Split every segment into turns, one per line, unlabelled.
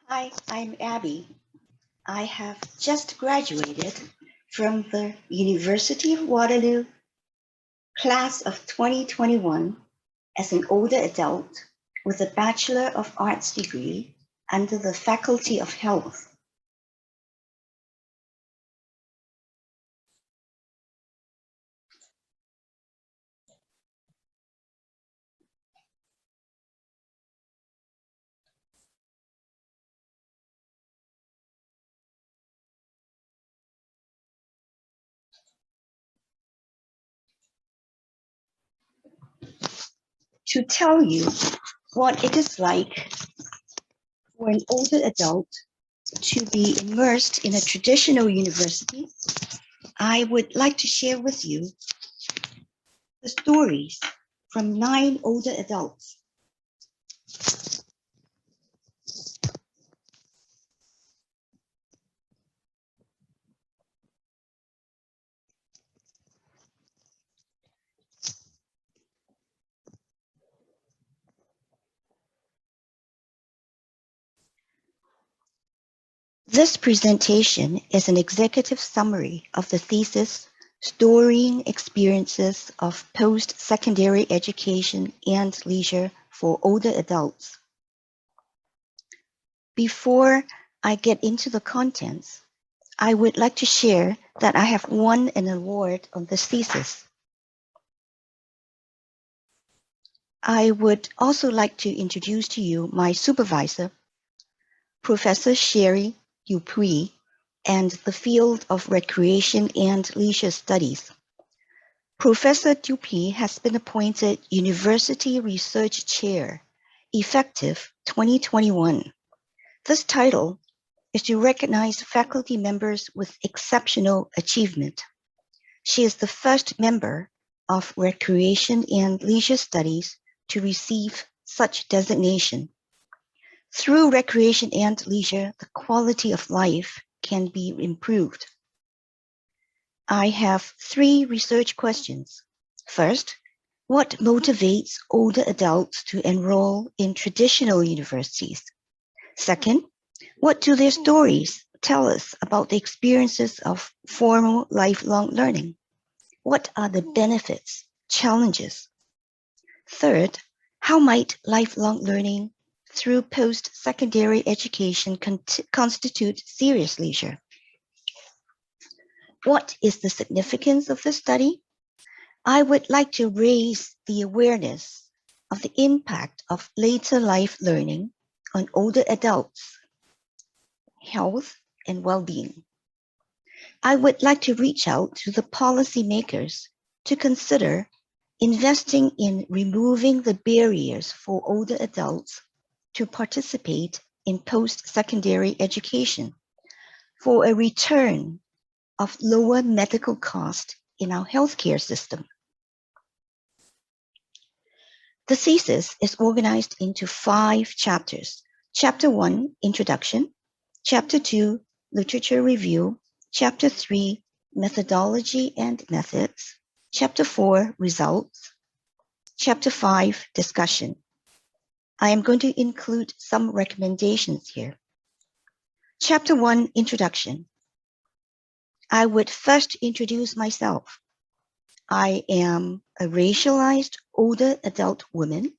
Hi, I'm Abby. I have just graduated from the University of Waterloo class of 2021 as an older adult with a Bachelor of Arts degree under the Faculty of Health. To tell you what it is like for an older adult to be immersed in a traditional university, I would like to share with you the stories from 9 older adults. This presentation is an executive summary of the thesis, Storing Experiences of Post-Secondary Education and Leisure for Older Adults. Before I get into the contents, I would like to share that I have won an award on this thesis. I would also like to introduce to you my supervisor, Professor Sherry Dupuy, and the field of Recreation and Leisure Studies. Professor Dupuy has been appointed University Research Chair, effective 2021. This title is to recognize faculty members with exceptional achievement. She is the first member of Recreation and Leisure Studies to receive such designation. Through recreation and leisure, the quality of life can be improved. I have 3 research questions. First, what motivates older adults to enroll in traditional universities? Second, what do their stories tell us about the experiences of formal lifelong learning? What are the benefits, challenges? Third, how might lifelong learning through post-secondary education constitute serious leisure? What is the significance of this study? I would like to raise the awareness of the impact of later life learning on older adults, health, and well-being. I would like to reach out to the policymakers to consider investing in removing the barriers for older adults to participate in post-secondary education for a return of lower medical cost in our healthcare system. The thesis is organized into 5 chapters. Chapter 1, Introduction. Chapter 2, Literature Review. Chapter 3, Methodology and Methods. Chapter 4, Results. Chapter 5, Discussion. I am going to include some recommendations here. Chapter 1, Introduction. I would first introduce myself. I am a racialized older adult woman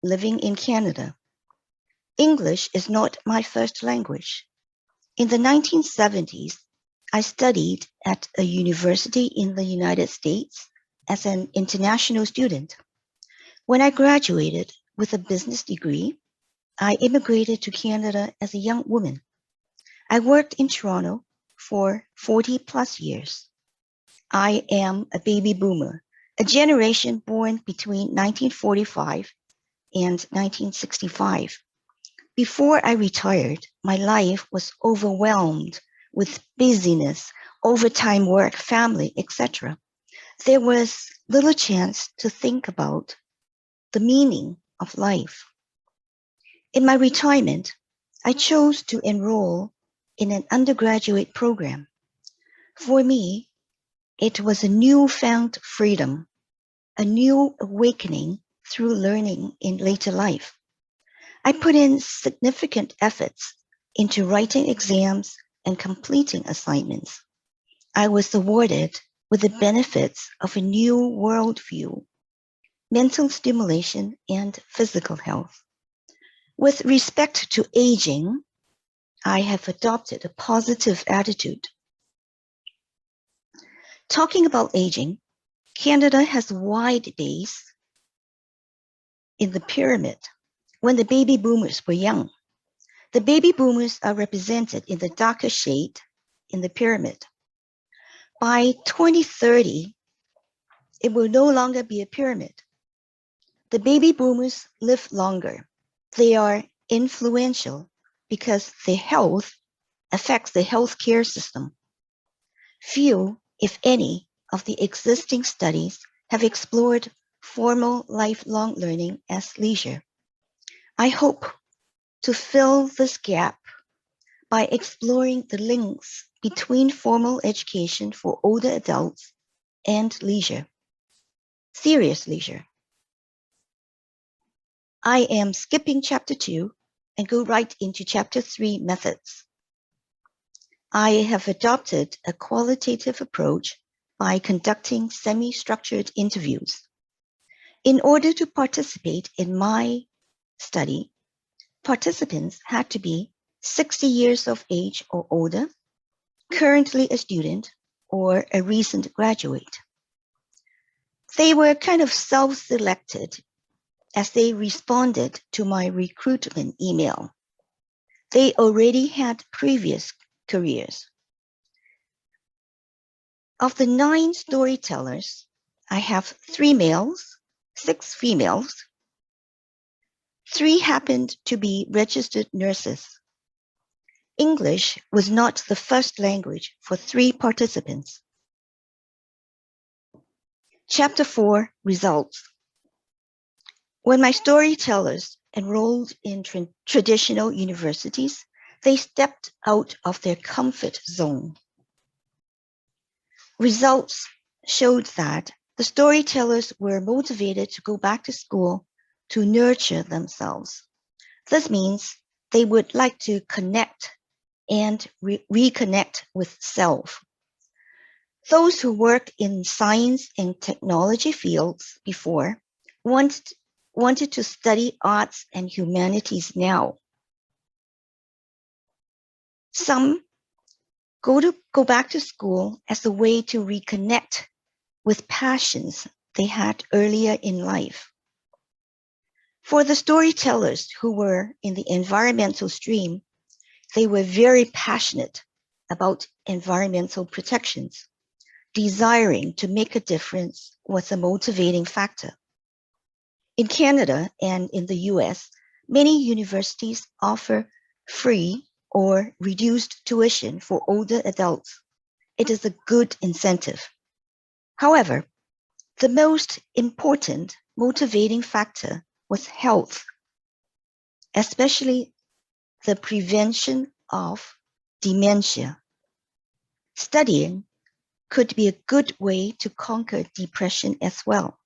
living in Canada. English is not my first language. In the 1970s, I studied at a university in the United States as an international student. When I graduated with a business degree, I immigrated to Canada as a young woman. I worked in Toronto for 40 plus years. I am a baby boomer, a generation born between 1945 and 1965. Before I retired, my life was overwhelmed with busyness, overtime work, family, etc. There was little chance to think about the meaning of life. In my retirement, I chose to enroll in an undergraduate program. For me, it was a newfound freedom, a new awakening through learning in later life. I put in significant efforts into writing exams and completing assignments. I was awarded with the benefits of a new worldview, mental stimulation, and physical health. With respect to aging, I have adopted a positive attitude. Talking about aging, Canada has a wide base in the pyramid. When the baby boomers were young, the baby boomers are represented in the darker shade in the pyramid. By 2030, it will no longer be a pyramid. The baby boomers live longer. They are influential because their health affects the healthcare system. Few, if any, of the existing studies have explored formal lifelong learning as leisure. I hope to fill this gap by exploring the links between formal education for older adults and leisure, serious leisure. I am skipping chapter 2 and go right into chapter 3, methods. I have adopted a qualitative approach by conducting semi-structured interviews. In order to participate in my study, participants had to be 60 years of age or older, currently a student, or a recent graduate. They were kind of self-selected as they responded to my recruitment email. They already had previous careers. Of the 9 storytellers, I have 3 males, 6 females. 3 happened to be registered nurses. English was not the first language for 3 participants. Chapter 4, results. When my storytellers enrolled in traditional universities, they stepped out of their comfort zone. Results showed that the storytellers were motivated to go back to school to nurture themselves. This means they would like to connect and reconnect with self. Those who worked in science and technology fields before wanted to study arts and humanities now. Some go back to school as a way to reconnect with passions they had earlier in life. For the storytellers who were in the environmental stream, they were very passionate about environmental protections. Desiring to make a difference was a motivating factor. In Canada and in the US, many universities offer free or reduced tuition for older adults. It is a good incentive. However, the most important motivating factor was health, especially the prevention of dementia. Studying could be a good way to conquer depression as well.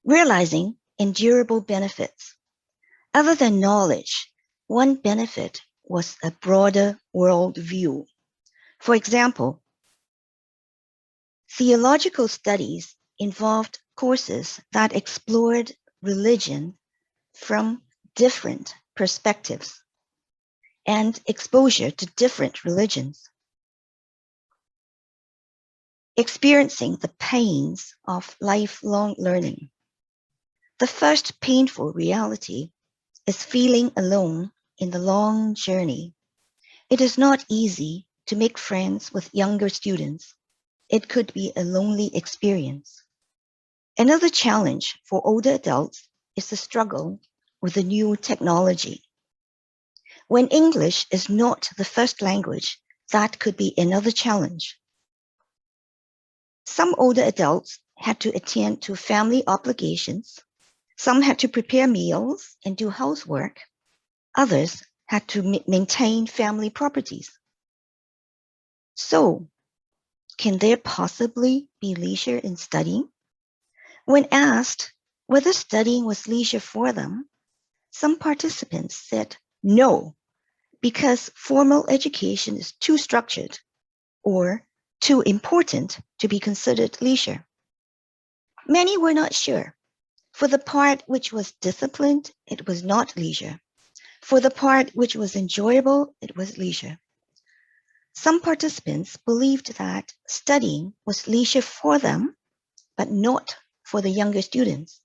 Realizing endurable benefits. Other than knowledge, one benefit was a broader worldview. For example, theological studies involved courses that explored religion from different perspectives and exposure to different religions. Experiencing the pains of lifelong learning. The first painful reality is feeling alone in the long journey. It is not easy to make friends with younger students. It could be a lonely experience. Another challenge for older adults is the struggle with the new technology. When English is not the first language, that could be another challenge. Some older adults had to attend to family obligations. Some had to prepare meals and do housework. Others had to maintain family properties. So, can there possibly be leisure in studying? When asked whether studying was leisure for them, some participants said No, because formal education is too structured or too important to be considered leisure. Many were not sure. For the part which was disciplined, it was not leisure. For the part which was enjoyable, it was leisure. Some participants believed that studying was leisure for them, but not for the younger students.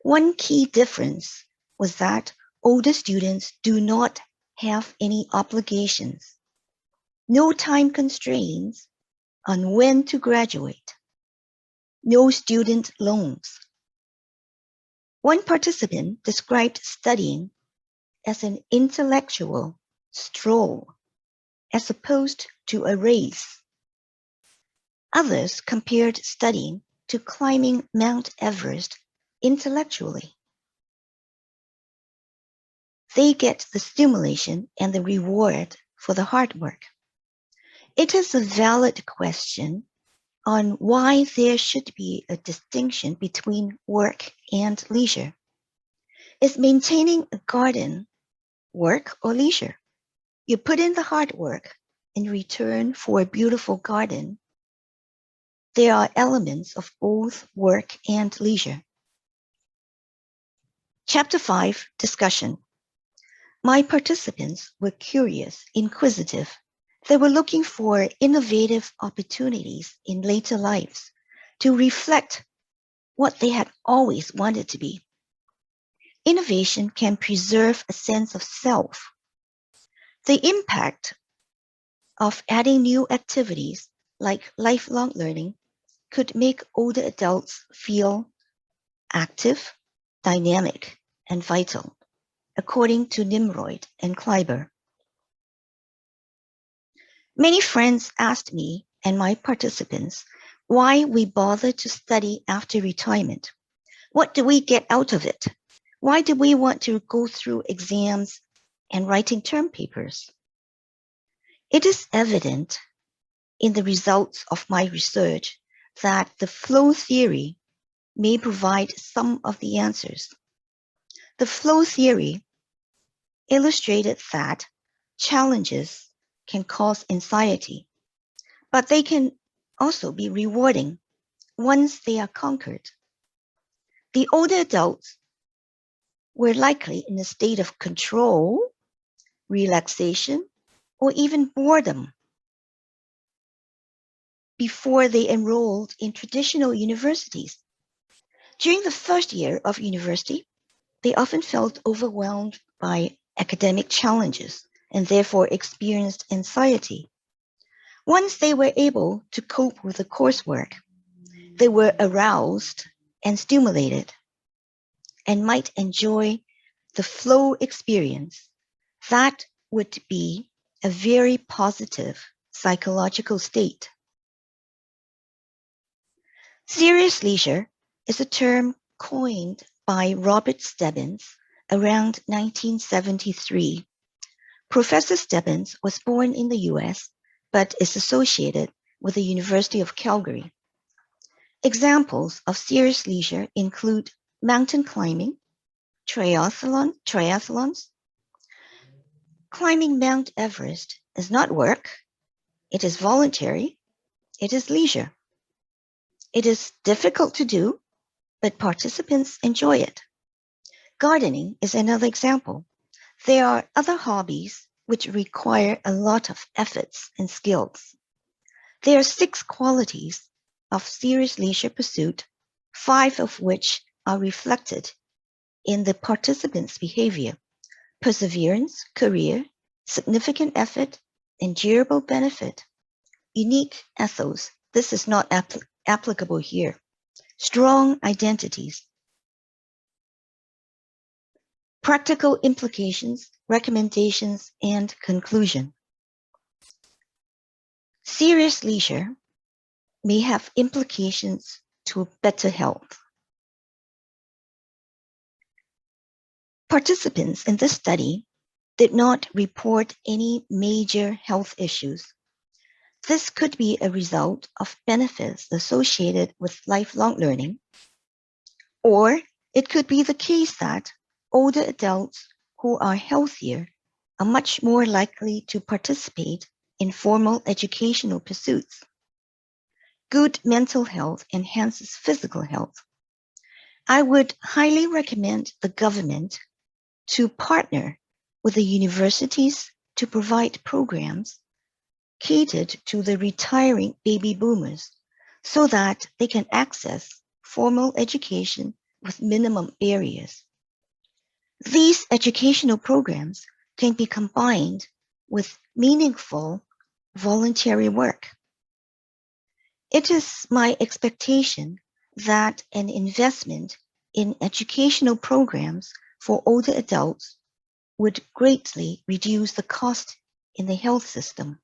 One key difference was that older students do not have any obligations, no time constraints on when to graduate, no student loans. One participant described studying as an intellectual stroll as opposed to a race. Others compared studying to climbing Mount Everest intellectually. They get the stimulation and the reward for the hard work. It is a valid question on why there should be a distinction between work and leisure. Is maintaining a garden work or leisure? You put in the hard work in return for a beautiful garden. There are elements of both work and leisure. Chapter 5, Discussion. My participants were curious, inquisitive. They were looking for innovative opportunities in later lives to reflect what they had always wanted to be. Innovation can preserve a sense of self. The impact of adding new activities like lifelong learning could make older adults feel active, dynamic, and vital, according to Nimrod and Kleiber. Many friends asked me and my participants why we bother to study after retirement. What do we get out of it? Why do we want to go through exams and writing term papers? It is evident in the results of my research that the flow theory may provide some of the answers. The flow theory illustrated that challenges can cause anxiety, but they can also be rewarding once they are conquered. The older adults were likely in a state of control, relaxation, or even boredom before they enrolled in traditional universities. During the first year of university, they often felt overwhelmed by academic challenges and therefore experienced anxiety. Once they were able to cope with the coursework, they were aroused and stimulated and might enjoy the flow experience. That would be a very positive psychological state. Serious leisure is a term coined by Robert Stebbins around 1973. Professor Stebbins was born in the US, but is associated with the University of Calgary. Examples of serious leisure include mountain climbing, triathlons. Climbing Mount Everest is not work. It is voluntary. It is leisure. It is difficult to do, but participants enjoy it. Gardening is another example. There are other hobbies which require a lot of efforts and skills. There are 6 qualities of serious leisure pursuit, 5 of which are reflected in the participants' behavior: perseverance, career, significant effort, endurable benefit, unique ethos. This is not applicable here. Strong identities, practical implications, recommendations, and conclusion. Serious leisure may have implications to better health. Participants in this study did not report any major health issues. This could be a result of benefits associated with lifelong learning, or it could be the case that older adults who are healthier are much more likely to participate in formal educational pursuits. Good mental health enhances physical health. I would highly recommend the government to partner with the universities to provide programs catered to the retiring baby boomers so that they can access formal education with minimum barriers. These educational programs can be combined with meaningful voluntary work. It is my expectation that an investment in educational programs for older adults would greatly reduce the cost in the health system.